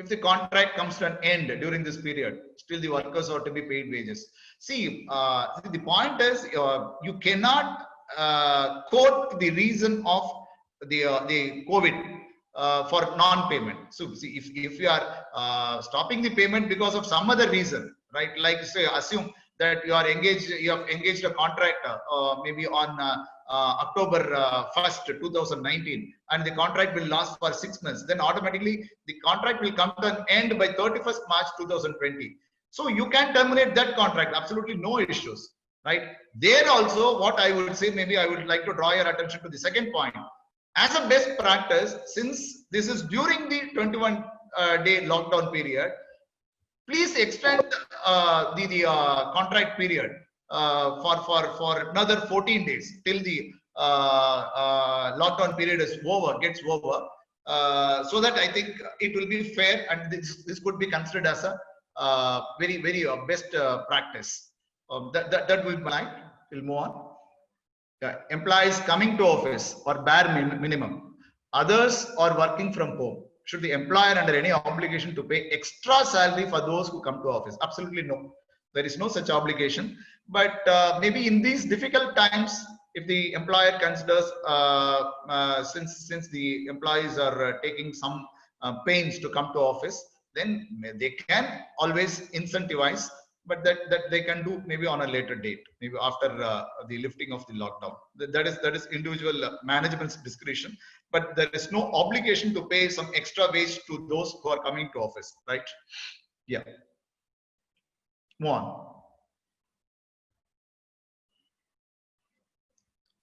if the contract comes to an end during this period, still the workers are to be paid wages. See, the point is you cannot quote the reason of the COVID for non-payment. So see, if you are stopping the payment because of some other reason, right? Like say, assume that you have engaged a contractor maybe on October 1st, 2019, and the contract will last for 6 months. Then automatically the contract will come to an end by 31st March 2020. So you can terminate that contract, absolutely no issues, right? There also, what I would say, maybe I would like to draw your attention to the second point. As a best practice, since this is during the 21-day lockdown period, please extend the contract period for another 14 days till the lockdown period gets over, so that I think it will be fair, and this could be considered as a very best practice. That will be mine. We'll move on. Employees coming to office or bare minimum. Others are working from home. Should the employer under any obligation to pay extra salary for those who come to office? Absolutely no. There is no such obligation. But maybe in these difficult times, if the employer considers, since the employees are taking some pains to come to office, then they can always incentivize, but that they can do maybe on a later date, maybe after the lifting of the lockdown. That is individual management's discretion, but there is no obligation to pay some extra wage to those who are coming to office, right? Yeah. Move on.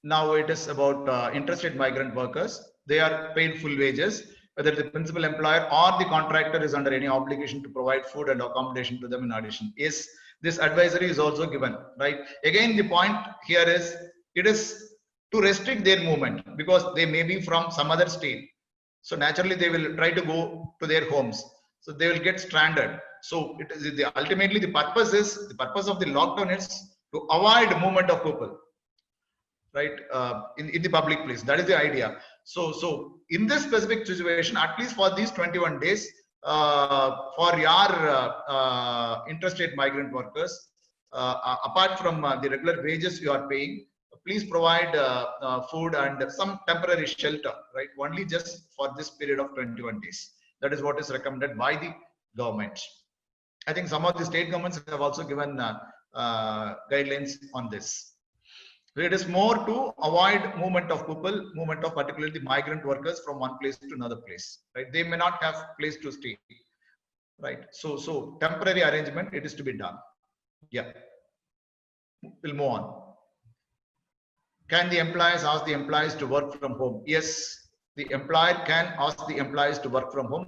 Now it is about interstate migrant workers. They are paid full wages, whether the principal employer or the contractor is under any obligation to provide food and accommodation to them in addition. Yes, this advisory is also given, right? Again, the point here is, it is to restrict their movement because they may be from some other state. So naturally they will try to go to their homes. So they will get stranded. So it is ultimately the purpose of the lockdown is to avoid movement of people, right, in the public place. That is the idea. So in this specific situation, at least for these 21 days, for your interstate migrant workers, apart from the regular wages you are paying, please provide food and some temporary shelter, right? Only just for this period of 21 days. That is what is recommended by the government. I think some of the state governments have also given guidelines on this. It is more to avoid movement of people, movement of particularly the migrant workers from one place to another place, right? They may not have place to stay, right? So temporary arrangement, it is to be done. Yeah. We'll move on. Can the employers ask the employees to work from home? Yes, the employer can ask the employees to work from home.